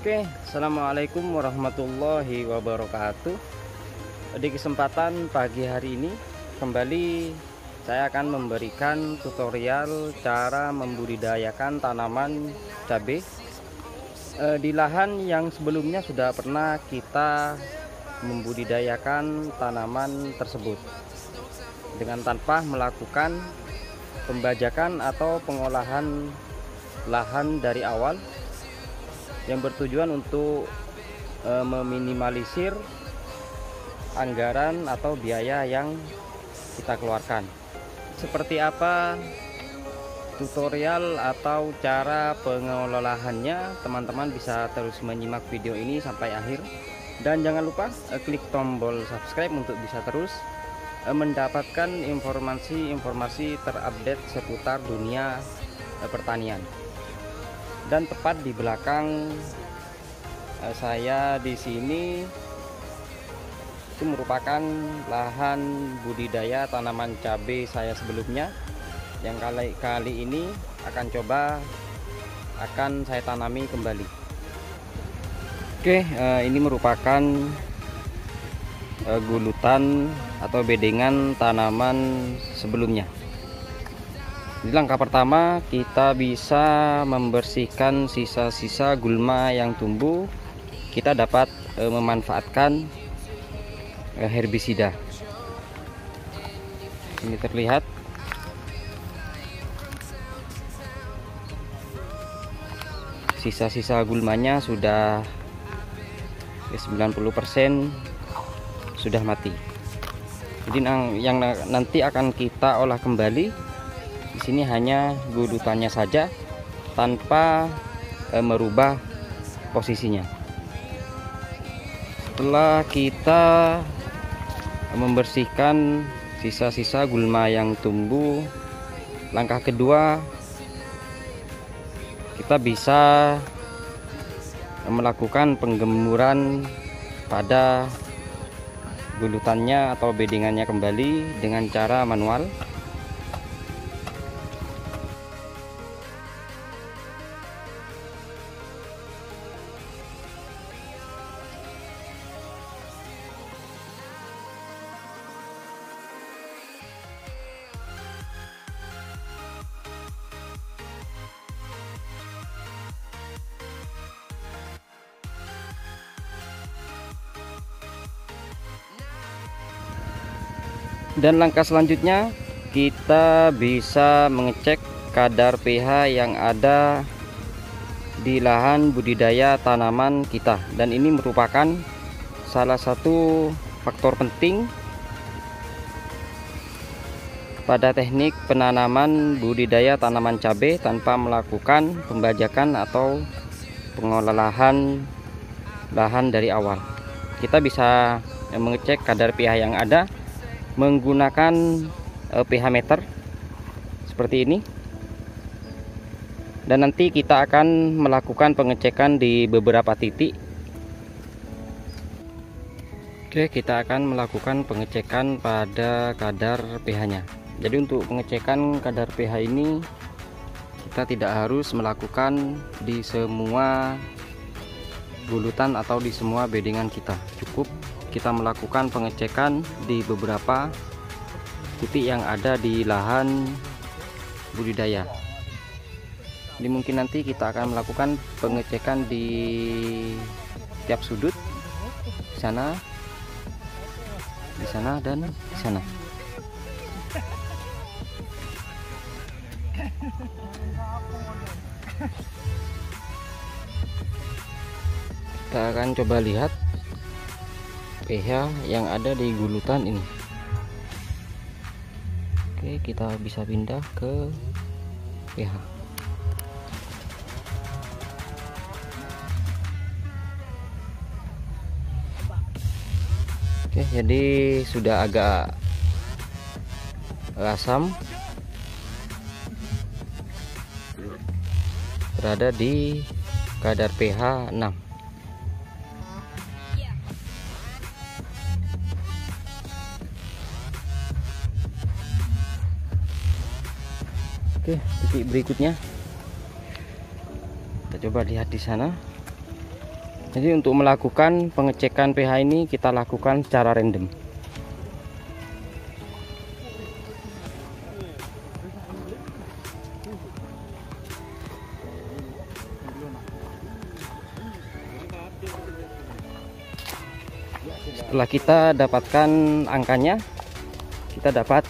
Oke, assalamualaikum warahmatullahi wabarakatuh. Di kesempatan pagi hari ini kembali saya akan memberikan tutorial cara membudidayakan tanaman cabai di lahan yang sebelumnya sudah pernah kita membudidayakan tanaman tersebut dengan tanpa melakukan pembajakan atau pengolahan lahan dari awal, yang bertujuan untuk meminimalisir anggaran atau biaya yang kita keluarkan. Seperti apa tutorial atau cara pengelolaannya, teman-teman bisa terus menyimak video ini sampai akhir. Dan jangan lupa klik tombol subscribe untuk bisa terus mendapatkan informasi-informasi terupdate seputar dunia pertanian. Dan tepat di belakang saya di sini itu merupakan lahan budidaya tanaman cabai saya sebelumnya, yang kali ini akan saya tanami kembali. Oke, ini merupakan gulutan atau bedengan tanaman sebelumnya. Di langkah pertama kita bisa membersihkan sisa-sisa gulma yang tumbuh. Kita dapat memanfaatkan herbisida. Ini terlihat sisa-sisa gulmanya sudah 90% sudah mati. Jadi yang nanti akan kita olah kembali. Di sini hanya gulutannya saja tanpa merubah posisinya. Setelah kita membersihkan sisa-sisa gulma yang tumbuh, langkah kedua kita bisa melakukan penggemuran pada gulutannya atau bedengannya kembali dengan cara manual. Dan langkah selanjutnya kita bisa mengecek kadar pH yang ada di lahan budidaya tanaman kita, dan ini merupakan salah satu faktor penting pada teknik penanaman budidaya tanaman cabai tanpa melakukan pembajakan atau pengolahan lahan dari awal. Kita bisa mengecek kadar pH yang ada menggunakan pH meter seperti ini, dan nanti kita akan melakukan pengecekan di beberapa titik. Oke, kita akan melakukan pengecekan pada kadar pH-nya. Jadi untuk pengecekan kadar pH ini kita tidak harus melakukan di semua gulutan atau di semua bedengan kita. Cukup kita melakukan pengecekan di beberapa titik yang ada di lahan budidaya. Ini mungkin nanti kita akan melakukan pengecekan di tiap sudut, di sana, dan di sana. Kita akan coba lihat pH yang ada di gulutan ini. Oke, kita bisa pindah ke pH. Oke, jadi sudah agak asam, berada di kadar pH 6. Oke, titik berikutnya kita coba lihat di sana. Jadi untuk melakukan pengecekan pH ini kita lakukan secara random. Setelah kita dapatkan angkanya, kita dapat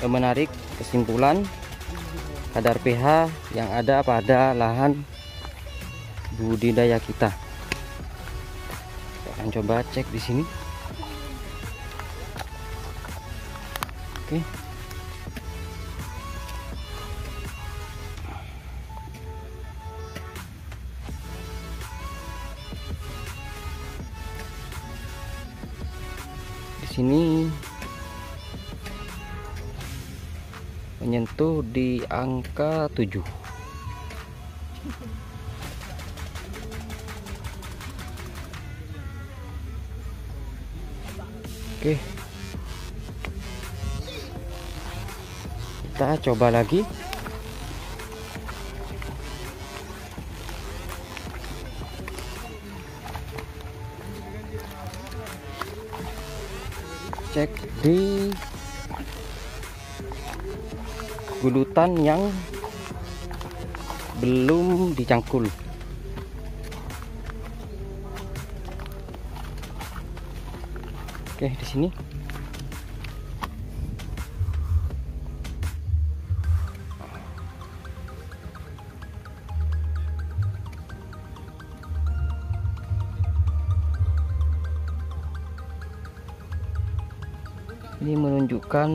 menarik kesimpulan kadar pH yang ada pada lahan budidaya kita. Kita akan coba cek di sini. Oke. Di sini menyentuh di angka 7. Oke, kita coba lagi. Cek di gulutan yang belum dicangkul. Oke, di sini. Ini menunjukkan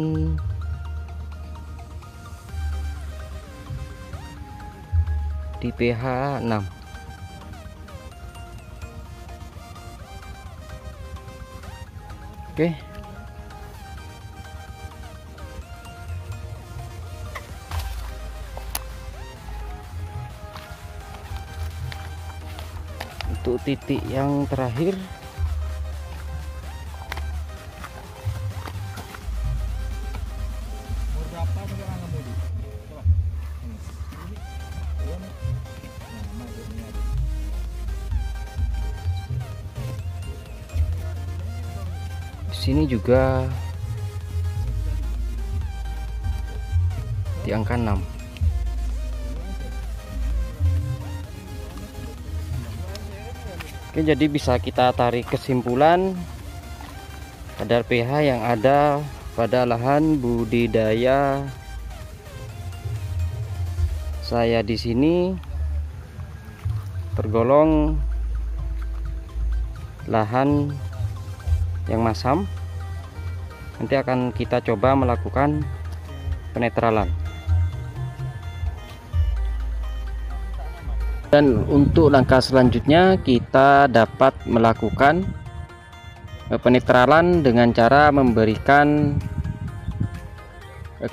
di pH 6. Oke. Untuk titik yang terakhir, sini juga di angka 6. Oke, jadi bisa kita tarik kesimpulan kadar pH yang ada pada lahan budidaya saya di sini tergolong lahan yang masam. Nanti akan kita coba melakukan penetralan. Dan untuk langkah selanjutnya kita dapat melakukan penetralan dengan cara memberikan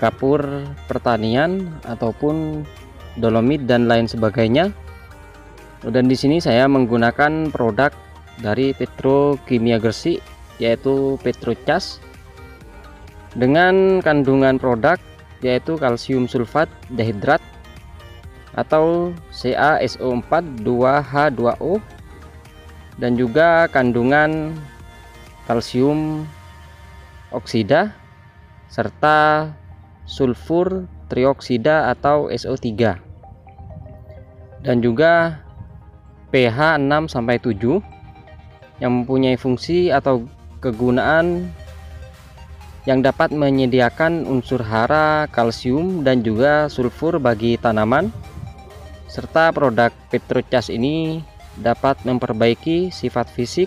kapur pertanian ataupun dolomit dan lain sebagainya. Dan di sini saya menggunakan produk dari Petrokimia Gresik, yaitu Petrocas, dengan kandungan produk yaitu kalsium sulfat dehidrat atau CaSO4 2H2O, dan juga kandungan kalsium oksida serta sulfur trioksida atau SO3, dan juga pH 6-7 yang mempunyai fungsi atau kegunaan yang dapat menyediakan unsur hara, kalsium, dan juga sulfur bagi tanaman. Serta produk Petrocas ini dapat memperbaiki sifat fisik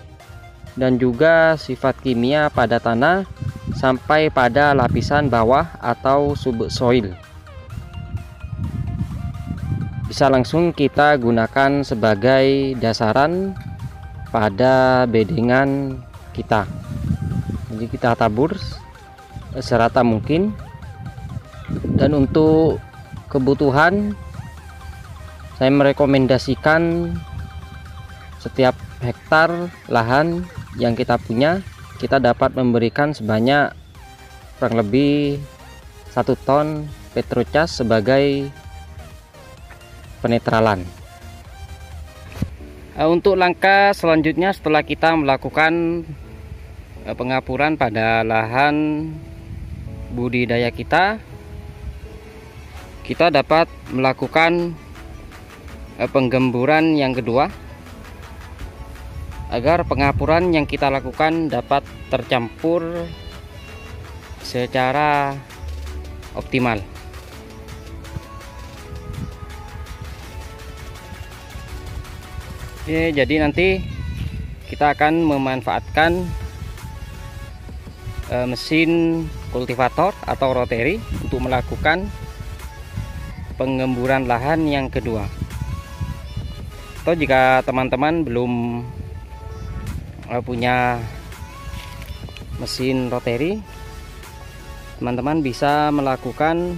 dan juga sifat kimia pada tanah sampai pada lapisan bawah atau subsoil. Bisa langsung kita gunakan sebagai dasaran pada bedengan kita. Jadi kita tabur serata mungkin. Dan untuk kebutuhan, saya merekomendasikan setiap hektar lahan yang kita punya, kita dapat memberikan sebanyak kurang lebih 1 ton Petrocas sebagai penetralan. Untuk langkah selanjutnya setelah kita melakukan pengapuran pada lahan budidaya kita dapat melakukan penggemburan yang kedua agar pengapuran yang kita lakukan dapat tercampur secara optimal. Oke, jadi nanti kita akan memanfaatkan mesin kultivator atau rotary untuk melakukan penggemburan lahan yang kedua. Atau jika teman-teman belum punya mesin rotary, teman-teman bisa melakukan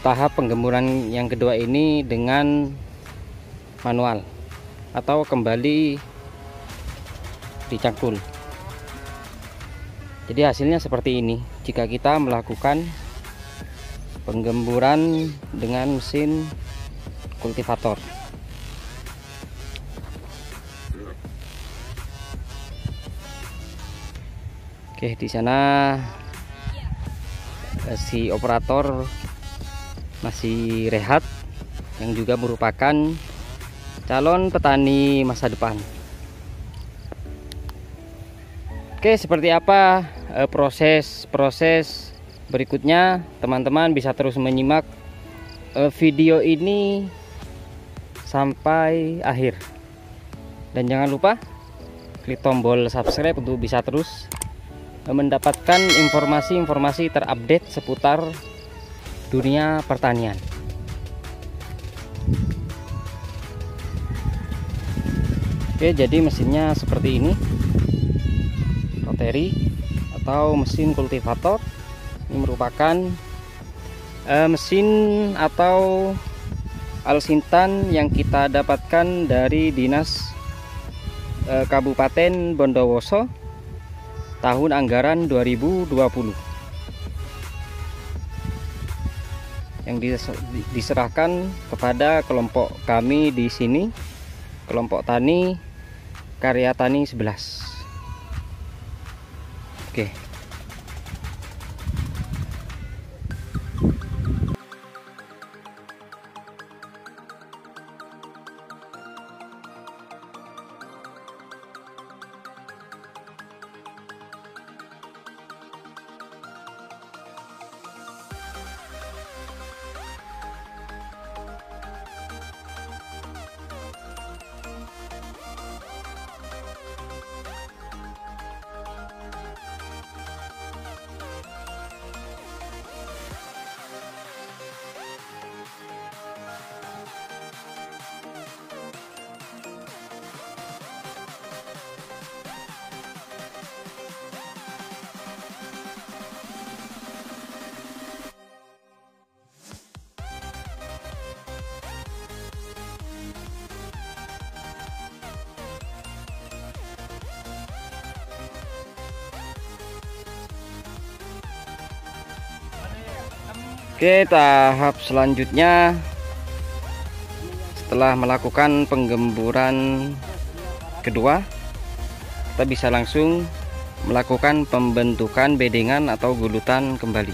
tahap penggemburan yang kedua ini dengan manual atau kembali dicangkul. Jadi hasilnya seperti ini jika kita melakukan penggemburan dengan mesin kultivator. Oke, di sana si operator masih rehat, yang juga merupakan calon petani masa depan. Oke, seperti apa proses berikutnya, teman-teman bisa terus menyimak video ini sampai akhir. Dan jangan lupa klik tombol subscribe untuk bisa terus mendapatkan informasi-informasi terupdate seputar dunia pertanian. Oke, jadi mesinnya seperti ini, rotary atau mesin kultivator. Ini merupakan mesin atau alsintan yang kita dapatkan dari Dinas Kabupaten Bondowoso tahun anggaran 2020, yang diserahkan kepada kelompok kami di sini, kelompok tani Karya Tani 11. Oke. Oke, tahap selanjutnya setelah melakukan penggemburan kedua, kita bisa langsung melakukan pembentukan bedengan atau gulutan kembali.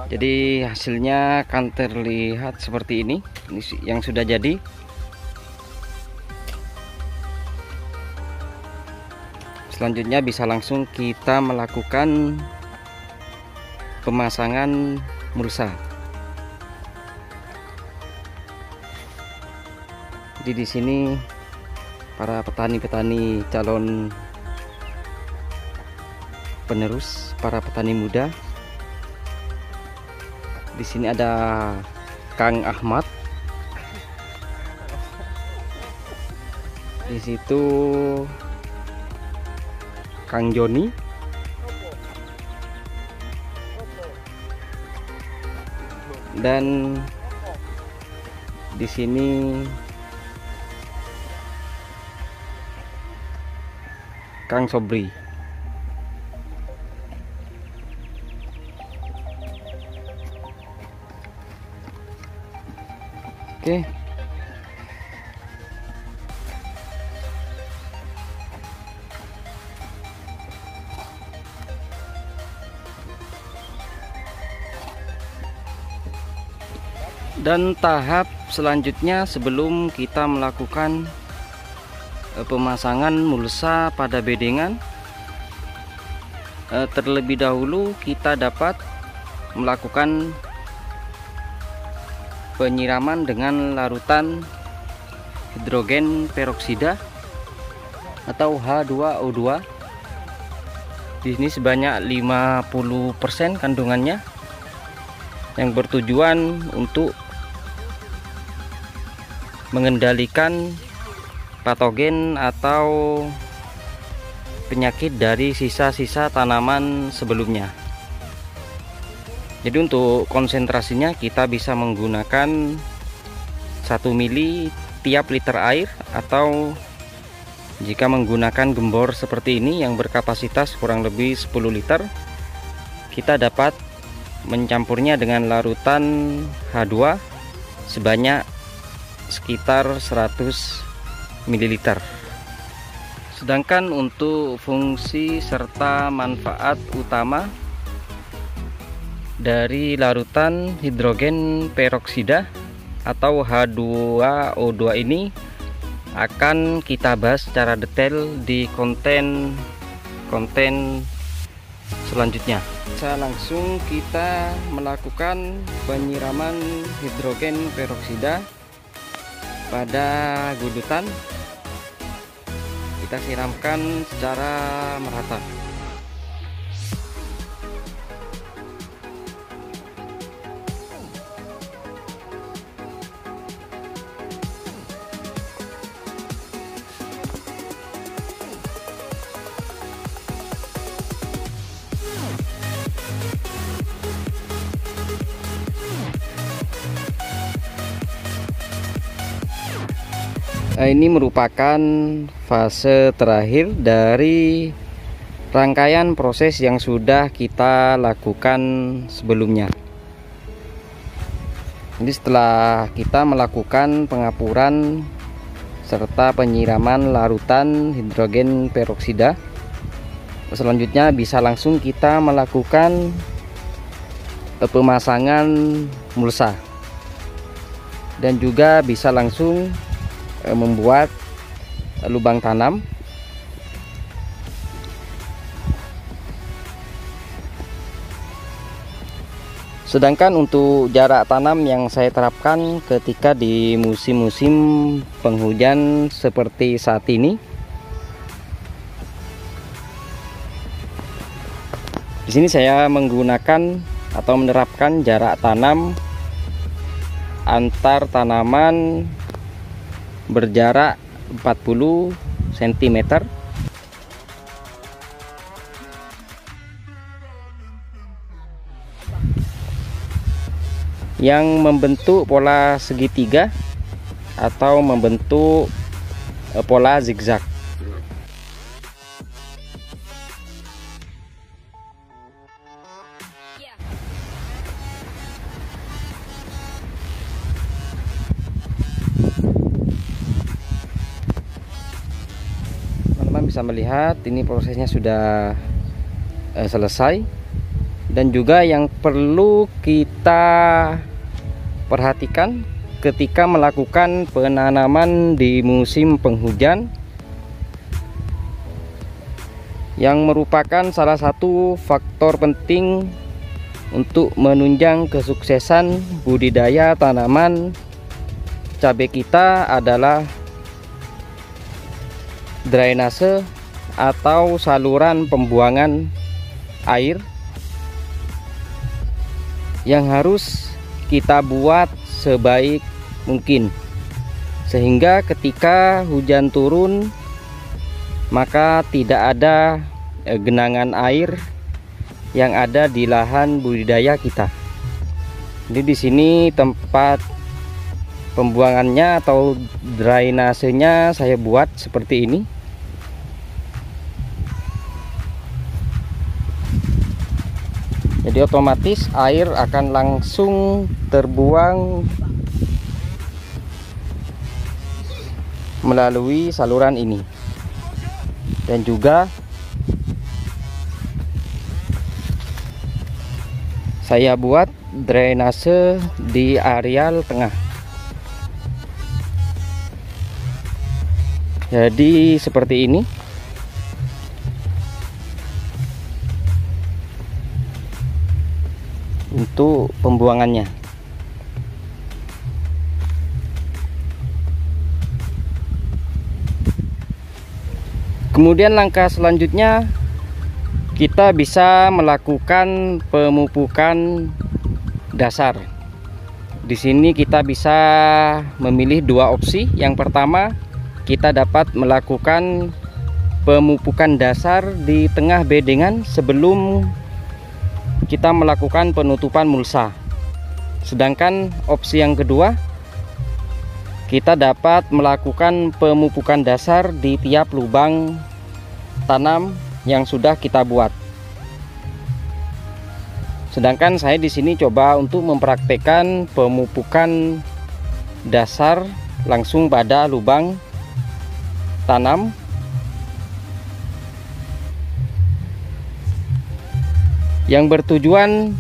Jadi hasilnya akan terlihat seperti ini yang sudah jadi. Selanjutnya bisa langsung kita melakukan pemasangan mulsa. Jadi di sini para petani-petani calon penerus, para petani muda. Di sini ada Kang Ahmad. Di situ Kang Joni, dan di sini Kang Sobri. Oke. Dan tahap selanjutnya sebelum kita melakukan pemasangan mulsa pada bedengan, terlebih dahulu kita dapat melakukan penyiraman dengan larutan hidrogen peroksida atau H2O2. Di sini sebanyak 50% kandungannya, yang bertujuan untuk mengendalikan patogen atau penyakit dari sisa-sisa tanaman sebelumnya. Jadi untuk konsentrasinya kita bisa menggunakan 1 mili tiap liter air, atau jika menggunakan gembor seperti ini yang berkapasitas kurang lebih 10 liter, kita dapat mencampurnya dengan larutan H2 sebanyak sekitar 100 ml. Sedangkan untuk fungsi serta manfaat utama dari larutan hidrogen peroksida atau H2O2 ini akan kita bahas secara detail di konten selanjutnya. Langsung kita melakukan penyiraman hidrogen peroksida pada gudutan. Kita siramkan secara merata. Ini merupakan fase terakhir dari rangkaian proses yang sudah kita lakukan sebelumnya. Jadi setelah kita melakukan pengapuran serta penyiraman larutan hidrogen peroksida, selanjutnya bisa langsung kita melakukan pemasangan mulsa, dan juga bisa langsung membuat lubang tanam. Sedangkan untuk jarak tanam yang saya terapkan ketika di musim-musim penghujan seperti saat ini, di sini saya menggunakan atau menerapkan jarak tanam antar tanaman berjarak 40 cm. Yang membentuk pola segitiga atau membentuk pola zigzag. Bisa melihat ini prosesnya sudah selesai. Dan juga yang perlu kita perhatikan ketika melakukan penanaman di musim penghujan, yang merupakan salah satu faktor penting untuk menunjang kesuksesan budidaya tanaman cabai kita adalah drainase atau saluran pembuangan air yang harus kita buat sebaik mungkin, sehingga ketika hujan turun maka tidak ada genangan air yang ada di lahan budidaya kita. Jadi di sini tempat pembuangannya atau drainasenya saya buat seperti ini. Jadi otomatis air akan langsung terbuang melalui saluran ini. Dan juga saya buat drainase di areal tengah. Jadi seperti ini. Untuk pembuangannya. Kemudian langkah selanjutnya kita bisa melakukan pemupukan dasar. Di sini kita bisa memilih dua opsi. Yang pertama, kita dapat melakukan pemupukan dasar di tengah bedengan sebelum kita melakukan penutupan mulsa. Sedangkan opsi yang kedua, kita dapat melakukan pemupukan dasar di tiap lubang tanam yang sudah kita buat. Sedangkan saya di sini coba untuk mempraktekkan pemupukan dasar langsung pada lubang tanam. Yang bertujuan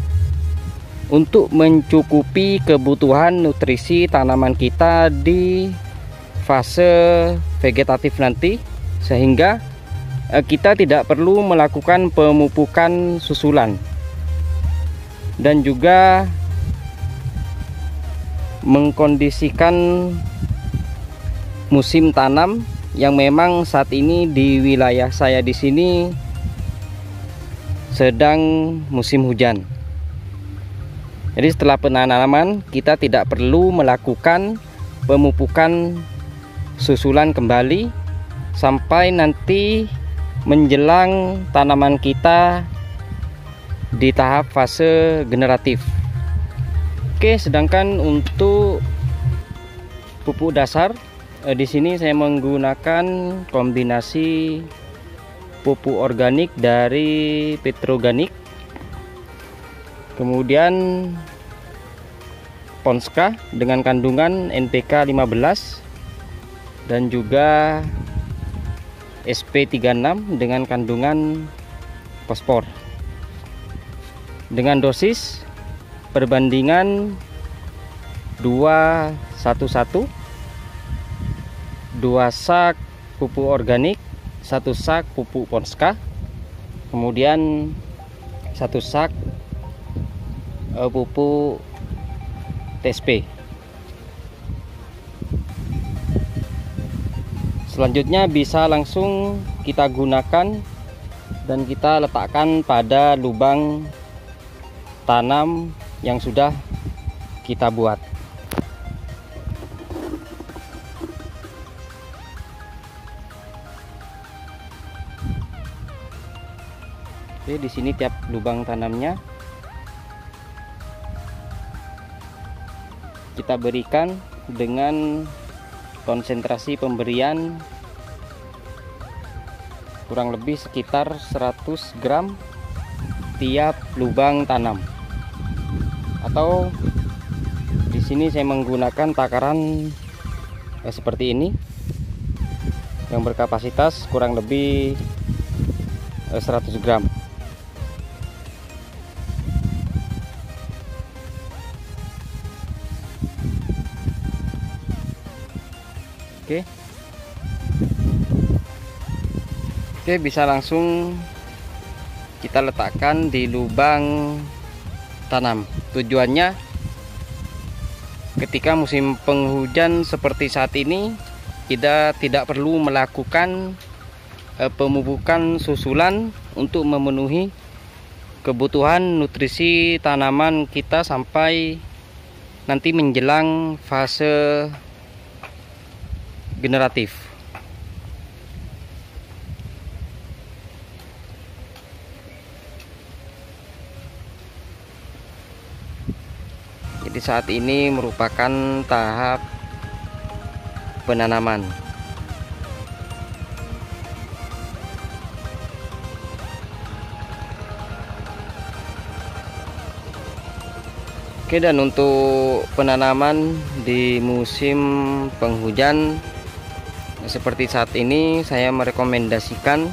untuk mencukupi kebutuhan nutrisi tanaman kita di fase vegetatif nanti, sehingga kita tidak perlu melakukan pemupukan susulan, dan juga mengkondisikan musim tanam yang memang saat ini di wilayah saya di sini sedang musim hujan. Jadi setelah penanaman kita tidak perlu melakukan pemupukan susulan kembali sampai nanti menjelang tanaman kita di tahap fase generatif. Oke, sedangkan untuk pupuk dasar di sini saya menggunakan kombinasi pupuk organik dari Petroganik, kemudian Ponska dengan kandungan NPK 15, dan juga SP36 dengan kandungan fosfor, dengan dosis perbandingan 2:1, 2 sak pupuk organik, 1 sak pupuk Ponska, kemudian 1 sak pupuk TSP. Selanjutnya bisa langsung kita gunakan dan kita letakkan pada lubang tanam yang sudah kita buat. Oke, di sini tiap lubang tanamnya kita berikan dengan konsentrasi pemberian kurang lebih sekitar 100 gram tiap lubang tanam, atau di sini saya menggunakan takaran seperti ini yang berkapasitas kurang lebih 100 gram. Oke, bisa langsung kita letakkan di lubang tanam. Tujuannya ketika musim penghujan seperti saat ini, kita tidak perlu melakukan pemupukan susulan untuk memenuhi kebutuhan nutrisi tanaman kita sampai nanti menjelang fase generatif. Jadi saat ini merupakan tahap penanaman. Oke, dan untuk penanaman di musim penghujan seperti saat ini saya merekomendasikan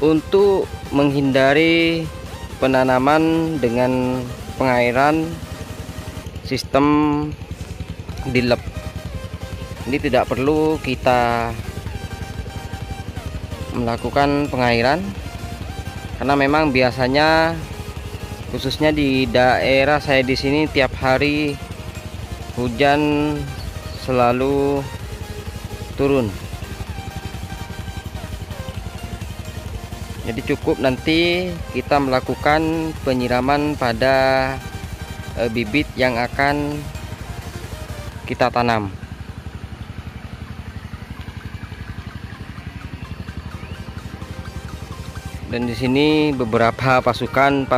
untuk menghindari penanaman dengan pengairan sistem dilep. Ini tidak perlu kita melakukan pengairan karena memang biasanya khususnya di daerah saya di sini tiap hari hujan selalu turun. Jadi cukup nanti kita melakukan penyiraman pada bibit yang akan kita tanam. Dan di sini beberapa pasukan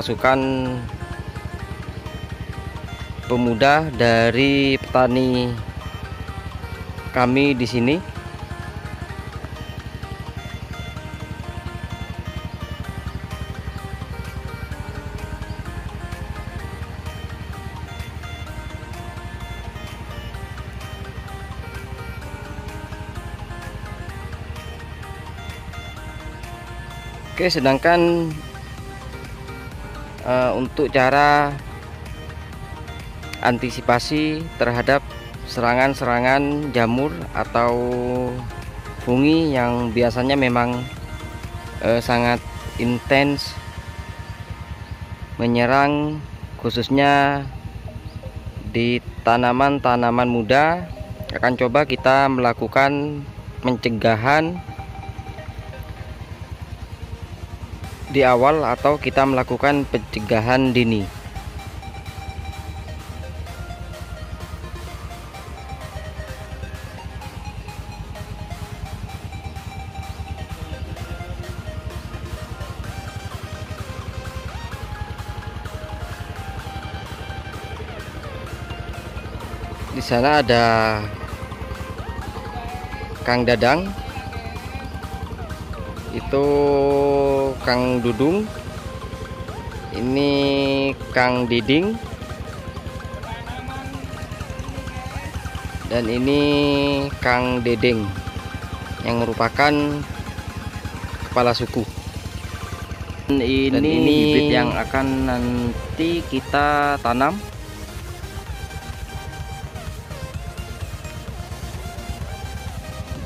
pemuda dari petani kami di sini. Oke, sedangkan untuk cara antisipasi terhadap serangan-serangan jamur atau fungi yang biasanya memang sangat intens menyerang khususnya di tanaman-tanaman muda, akan coba kita melakukan pencegahan di awal atau kita melakukan pencegahan dini. Di sana ada Kang Dadang, itu Kang Dudung, ini Kang Diding, dan ini Kang Dedeng yang merupakan kepala suku. Dan ini bibit yang akan nanti kita tanam.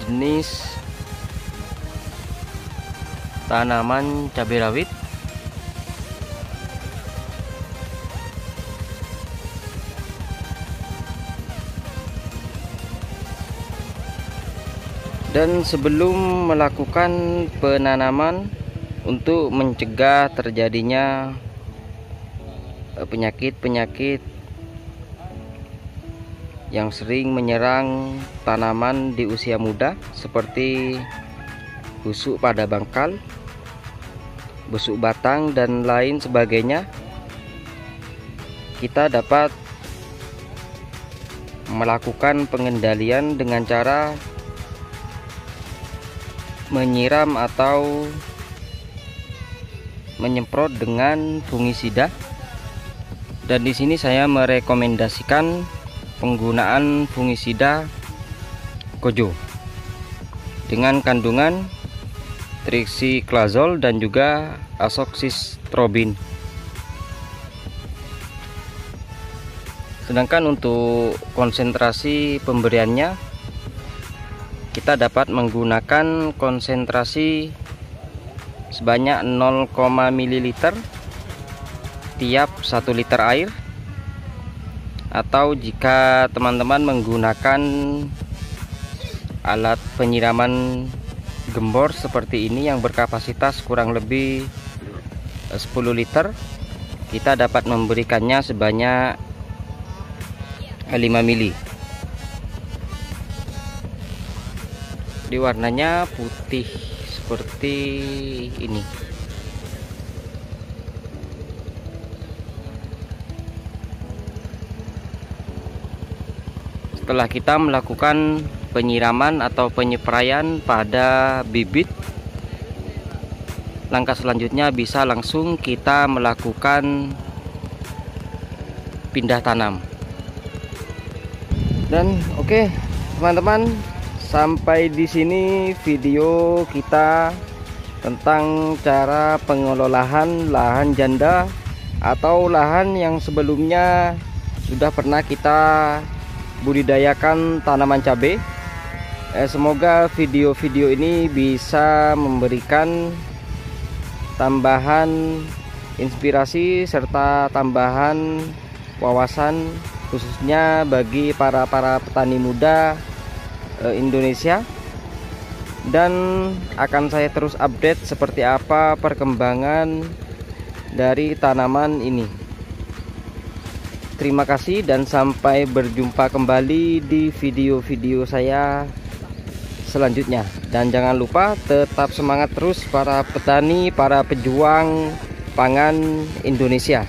Jenis tanaman cabai rawit. Dan sebelum melakukan penanaman untuk mencegah terjadinya penyakit-penyakit yang sering menyerang tanaman di usia muda seperti busuk pada bangkal, busuk batang, dan lain sebagainya, kita dapat melakukan pengendalian dengan cara menyiram atau menyemprot dengan fungisida. Dan di sini saya merekomendasikan penggunaan fungisida Kojo dengan kandungan tricyclazole dan juga azoxystrobin. Sedangkan untuk konsentrasi pemberiannya, kita dapat menggunakan konsentrasi sebanyak 0, ml tiap 1 liter air, atau jika teman-teman menggunakan alat penyiraman gembor seperti ini yang berkapasitas kurang lebih 10 liter, kita dapat memberikannya sebanyak 5 mili. Di warnanya putih seperti ini. Setelah kita melakukan penyiraman atau penyepraian pada bibit, langkah selanjutnya bisa langsung kita melakukan pindah tanam. Dan oke teman-teman, sampai di sini video kita tentang cara pengelolaan lahan janda atau lahan yang sebelumnya sudah pernah kita budidayakan tanaman cabai. Semoga video-video ini bisa memberikan tambahan inspirasi serta tambahan wawasan khususnya bagi para petani muda Indonesia, dan akan saya terus update seperti apa perkembangan dari tanaman ini. Terima kasih dan sampai berjumpa kembali di video-video saya selanjutnya. Dan jangan lupa tetap semangat terus para petani, para pejuang pangan Indonesia.